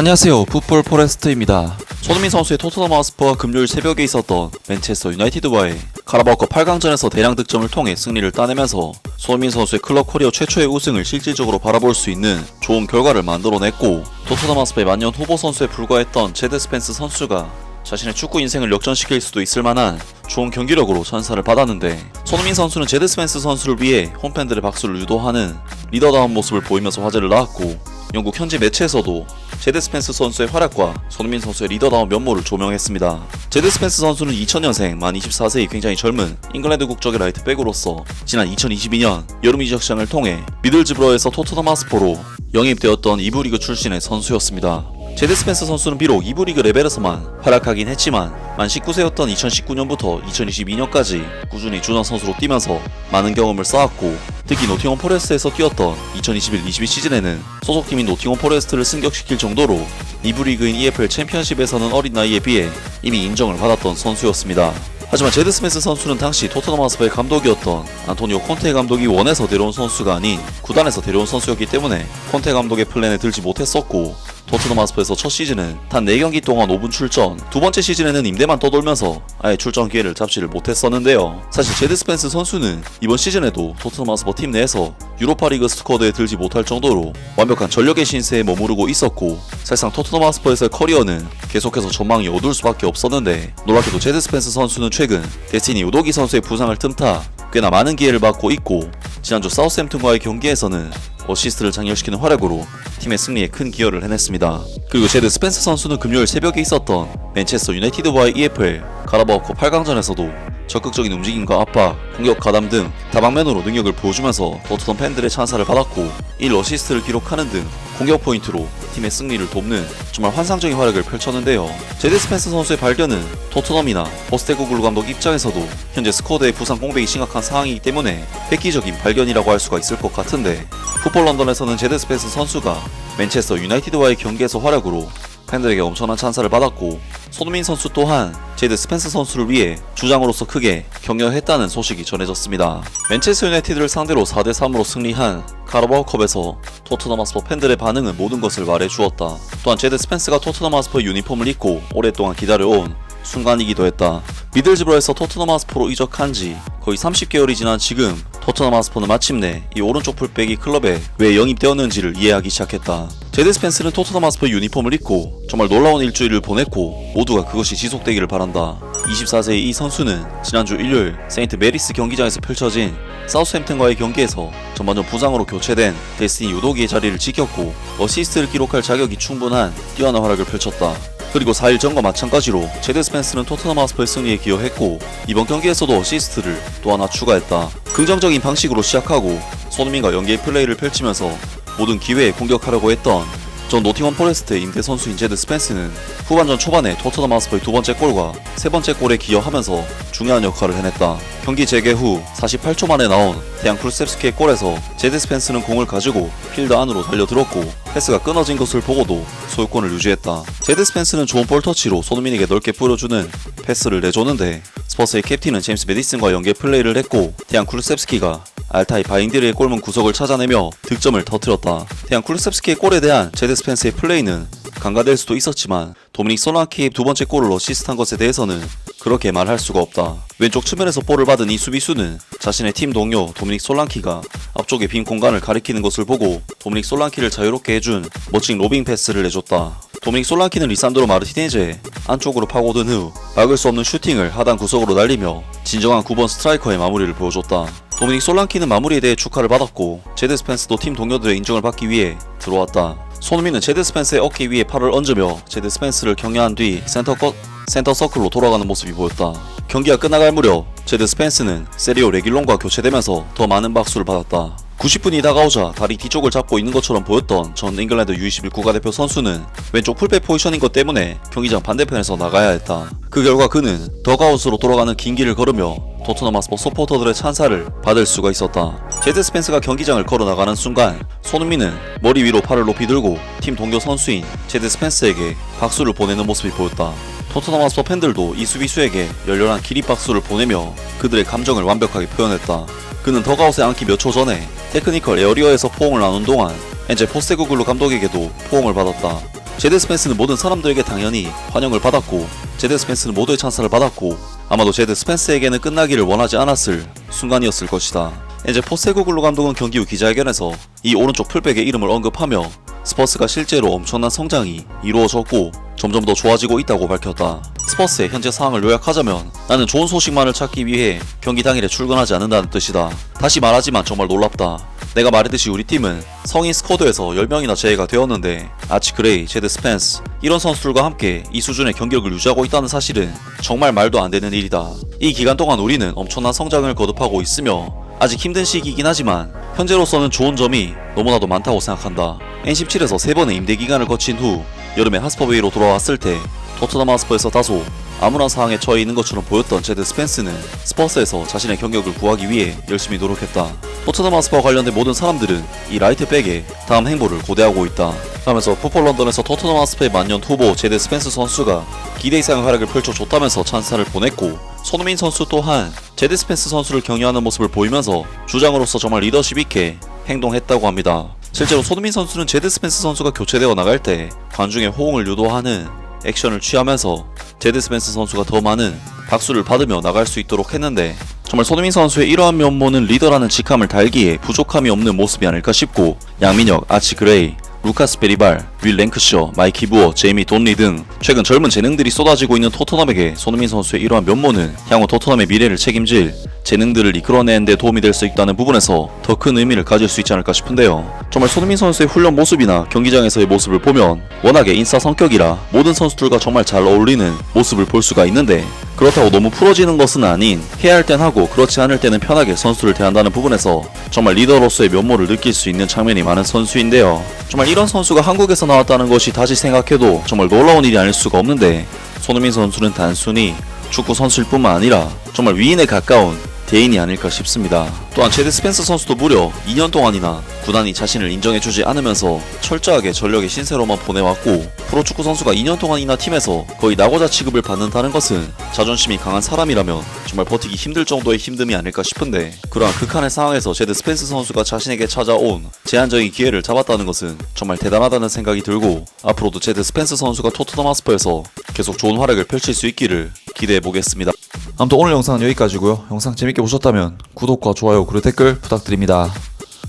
안녕하세요. 풋볼 포레스트입니다. 손흥민 선수의 토트넘 하스퍼와 금요일 새벽에 있었던 맨체스터 유나이티드와의 카라바오컵 8강전에서 대량 득점을 통해 승리를 따내면서 손흥민 선수의 클럽 커리어 최초의 우승을 실질적으로 바라볼 수 있는 좋은 결과를 만들어냈고, 토트넘 하스퍼의 만년 후보 선수에 불과했던 제드 스펜스 선수가 자신의 축구 인생을 역전시킬 수도 있을 만한 좋은 경기력으로 찬사를 받았는데, 손흥민 선수는 제드 스펜스 선수를 위해 홈팬들의 박수를 유도하는 리더다운 모습을 보이면서 화제를 낳았고, 영국 현지 매체에서도 제드 스펜스 선수의 활약과 손흥민 선수의 리더다운 면모를 조명했습니다. 제드 스펜스 선수는 2000년생 만 24세의 굉장히 젊은 잉글랜드 국적의 라이트백으로서 지난 2022년 여름 이적 시장을 통해 미들즈브러에서 토트넘 하스퍼로 영입되었던 2부 리그 출신의 선수였습니다. 제드 스펜스 선수는 비록 2부 리그 레벨에서만 활약하긴 했지만 만 19세였던 2019년부터 2022년까지 꾸준히 주전 선수로 뛰면서 많은 경험을 쌓았고, 특히 노팅엄 포레스트에서 뛰었던 2021-22 시즌에는 소속팀인 노팅엄 포레스트를 승격시킬 정도로 2부 리그인 EFL 챔피언십에서는 어린 나이에 비해 이미 인정을 받았던 선수였습니다. 하지만 제드 스펜스 선수는 당시 토트넘 하스퍼의 감독이었던 안토니오 콘테 감독이 원해서 데려온 선수가 아닌 구단에서 데려온 선수였기 때문에 콘테 감독의 플랜에 들지 못했었고, 토트넘 하스퍼에서 첫 시즌은 단 4경기 동안 5분 출전, 두 번째 시즌에는 임대만 떠돌면서 아예 출전 기회를 잡지를 못했었는데요. 사실 제드 스펜스 선수는 이번 시즌에도 토트넘 하스퍼 팀 내에서 유로파리그 스쿼드에 들지 못할 정도로 완벽한 전력의 신세에 머무르고 있었고, 사실상 토트넘 하스퍼에서의 커리어는 계속해서 전망이 어두울 수밖에 없었는데, 놀랍게도 제드 스펜스 선수는 최근 데스티니 우도기 선수의 부상을 틈타 꽤나 많은 기회를 받고 있고, 지난주 사우스햄튼과의 경기에서는 어시스트를 장렬시키는 활약으로 팀의 승리에 큰 기여를 해냈습니다. 그리고 제드 스펜스 선수는 금요일 새벽에 있었던 맨체스터 유나이티드와의 EFL 카라바오컵 8강전에서도 적극적인 움직임과 압박, 공격 가담 등 다방면으로 능력을 보여주면서 토트넘 팬들의 찬사를 받았고, 1어시스트를 기록하는 등 공격 포인트로 팀의 승리를 돕는 정말 환상적인 활약을 펼쳤는데요. 제드 스펜스 선수의 발견은 토트넘이나 포스테코글루 감독 입장에서도 현재 스쿼드의 부상 공백이 심각한 상황이기 때문에 획기적인 발견이라고 할 수가 있을 것 같은데, 풋볼 런던에서는 제드 스펜스 선수가 맨체스터 유나이티드와의 경기에서 활약으로 팬들에게 엄청난 찬사를 받았고, 손흥민 선수 또한 제드 스펜스 선수를 위해 주장으로서 크게 격려했다는 소식이 전해졌습니다. 맨체스터 유나이티드를 상대로 4대3으로 승리한 카라바오컵에서 토트넘 하스퍼 팬들의 반응은 모든 것을 말해주었다. 또한 제드 스펜스가 토트넘 하스퍼 유니폼을 입고 오랫동안 기다려온 순간이기도 했다. 미들즈브러에서 토트넘 하스퍼로 이적한 지 거의 30개월이 지난 지금 토트넘 하스퍼는 마침내 이 오른쪽 풀백이 클럽에 왜 영입되었는지를 이해하기 시작했다. 제드 스펜스는 토트넘 하스퍼 유니폼을 입고 정말 놀라운 일주일을 보냈고, 모두가 그것이 지속되기를 바란다. 24세의 이 선수는 지난주 일요일 세인트 메리스 경기장에서 펼쳐진 사우스햄튼과의 경기에서 전반전 부상으로 교체된 데스티니 우도기의 자리를 지켰고, 어시스트를 기록할 자격이 충분한 뛰어난 활약을 펼쳤다. 그리고 4일 전과 마찬가지로 제드 스펜스는 토트넘 하스퍼의 승리에 기여했고, 이번 경기에서도 어시스트를 또 하나 추가했다. 긍정적인 방식으로 시작하고 손흥민과 연계의 플레이를 펼치면서 모든 기회에 공격하려고 했던 전 노팅엄 포레스트의 임대 선수인 제드 스펜스는 후반전 초반에 토트넘 하스퍼의 두 번째 골과 세 번째 골에 기여하면서 중요한 역할을 해냈다. 경기 재개 후 48초 만에 나온 데안 쿠루셉스키의 골에서 제드 스펜스는 공을 가지고 필드 안으로 달려들었고, 패스가 끊어진 것을 보고도 소유권을 유지했다. 제드 스펜스는 좋은 볼터치로 손흥민에게 넓게 뿌려주는 패스를 내줬는데, 스퍼스의 캡틴은 제임스 메디슨과 연계 플레이를 했고, 데안 쿠루셉스키가 알타이 바잉디르의 골문 구석을 찾아내며 득점을 터뜨렸다. 데안 쿠루셉스키의 골에 대한 제드 스펜스의 플레이는 간과될 수도 있었지만, 도미닉 솔랑키의 두 번째 골을 어시스트한 것에 대해서는 그렇게 말할 수가 없다. 왼쪽 측면에서 볼을 받은 이 수비수는 자신의 팀 동료 도미닉 솔랑키가 앞쪽에 빈 공간을 가리키는 것을 보고 도미닉 솔랑키를 자유롭게 해준 멋진 로빙 패스를 내줬다. 도미닉 솔랑키는 리산드로 마르티네즈의 안쪽으로 파고든 후 막을 수 없는 슈팅을 하단 구석으로 날리며 진정한 9번 스트라이커의 마무리를 보여줬다. 도미닉 솔랑키는 마무리에 대해 축하를 받았고, 제드 스펜스도 팀 동료들의 인정을 받기 위해 들어왔다. 손흥민은 제드 스펜스의 어깨 위에 팔을 얹으며 제드 스펜스를 격려한 뒤 센터 서클로 돌아가는 모습이 보였다. 경기가 끝나갈 무렵 제드 스펜스는 세리오 레길론과 교체되면서 더 많은 박수를 받았다. 90분이 다가오자 다리 뒤쪽을 잡고 있는 것처럼 보였던 전 잉글랜드 U21 국가대표 선수는 왼쪽 풀백 포지션인 것 때문에 경기장 반대편에서 나가야 했다. 그 결과 그는 더가웃으로 돌아가는 긴 길을 걸으며 토트넘 하스퍼 서포터들의 찬사를 받을 수가 있었다. 제드 스펜스가 경기장을 걸어나가는 순간 손흥민은 머리 위로 팔을 높이 들고 팀 동료 선수인 제드 스펜스에게 박수를 보내는 모습이 보였다. 토트넘 하스퍼 팬들도 이 수비수에게 열렬한 기립박수를 보내며 그들의 감정을 완벽하게 표현했다. 그는 더가웃에 앉기 몇 초 전에 테크니컬 에어리어에서 포옹을 나눈 동안 엔제 포스테코글루 감독에게도 포옹을 받았다. 제드 스펜스는 모든 사람들에게 당연히 환영을 받았고 제드 스펜스는 모두의 찬사를 받았고 아마도 제드 스펜스에게는 끝나기를 원하지 않았을 순간이었을 것이다. 이제 포스테코글루 감독은 경기 후 기자회견에서 이 오른쪽 풀백의 이름을 언급하며 스퍼스가 실제로 엄청난 성장이 이루어졌고 점점 더 좋아지고 있다고 밝혔다. 스퍼스의 현재 상황을 요약하자면 나는 좋은 소식만을 찾기 위해 경기 당일에 출근하지 않는다는 뜻이다. 다시 말하지만 정말 놀랍다. 내가 말했듯이 우리 팀은 성인 스쿼드에서 10명이나 제외가 되었는데 아치 그레이, 제드 스펜스 이런 선수들과 함께 이 수준의 경기력을 유지하고 있다는 사실은 정말 말도 안 되는 일이다. 이 기간 동안 우리는 엄청난 성장을 거듭하고 있으며 아직 힘든 시기이긴 하지만 현재로서는 좋은 점이 너무나도 많다고 생각한다. N17에서 3번의 임대 기간을 거친 후 여름에 하스퍼베이로 돌아왔을 때 토트넘 하스퍼에서 다소 암울한 상황에 처해 있는 것처럼 보였던 제드 스펜스는 스퍼스에서 자신의 경력을 구하기 위해 열심히 노력했다. 토트넘 하스퍼와 관련된 모든 사람들은 이 라이트백의 다음 행보를 고대하고 있다. 하면서 풋볼 런던에서 토트넘 하스퍼의 만년 후보 제드 스펜스 선수가 기대 이상의 활약을 펼쳐줬다면서 찬사를 보냈고 손흥민 선수 또한 제드 스펜스 선수를 격려하는 모습을 보이면서 주장으로서 정말 리더십 있게 행동했다고 합니다. 실제로 손흥민 선수는 제드 스펜스 선수가 교체되어 나갈 때 관중의 호응을 유도하는 액션을 취하면서 제드 스펜스 선수가 더 많은 박수를 받으며 나갈 수 있도록 했는데 정말 손흥민 선수의 이러한 면모는 리더라는 직함을 달기에 부족함이 없는 모습이 아닐까 싶고 양민혁, 아치 그레이, 루카스 베리발, 윌 랭크셔, 마이키 부어, 제이미 돈리 등 최근 젊은 재능들이 쏟아지고 있는 토트넘에게 손흥민 선수의 이러한 면모는 향후 토트넘의 미래를 책임질 재능들을 이끌어내는 데 도움이 될 수 있다는 부분에서 더 큰 의미를 가질 수 있지 않을까 싶은데요. 정말 손흥민 선수의 훈련 모습이나 경기장에서의 모습을 보면 워낙에 인싸 성격이라 모든 선수들과 정말 잘 어울리는 모습을 볼 수가 있는데 그렇다고 너무 풀어지는 것은 아닌 해야 할 땐 하고 그렇지 않을 때는 편하게 선수를 대한다는 부분에서 정말 리더로서의 면모를 느낄 수 있는 장면이 많은 선수인데요. 정말 이런 선수가 한국에서 나왔다는 것이 다시 생각해도 정말 놀라운 일이 아닐 수가 없는데 손흥민 선수는 단순히 축구 선수일 뿐만 아니라 정말 위인에 가까운 대인이 아닐까 싶습니다. 또한 제드 스펜서 선수도 무려 2년 동안이나 구단이 자신을 인정해주지 않으면서 철저하게 전력의 신세로만 보내왔고 프로축구 선수가 2년 동안이나 팀에서 거의 낙오자 취급을 받는다는 것은 자존심이 강한 사람이라면 정말 버티기 힘들 정도의 힘듦이 아닐까 싶은데 그러한 극한의 상황에서 제드 스펜스 선수가 자신에게 찾아온 제한적인 기회를 잡았다는 것은 정말 대단하다는 생각이 들고 앞으로도 제드 스펜스 선수가 토트넘 하스퍼에서 계속 좋은 활약을 펼칠 수 있기를 기대해보겠습니다. 아무튼 오늘 영상은 여기까지고요. 영상 재밌게 보셨다면 구독과 좋아요 그리고 댓글 부탁드립니다.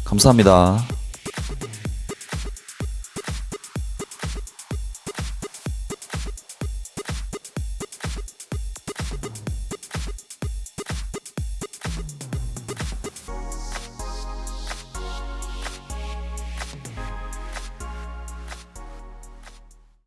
감사합니다.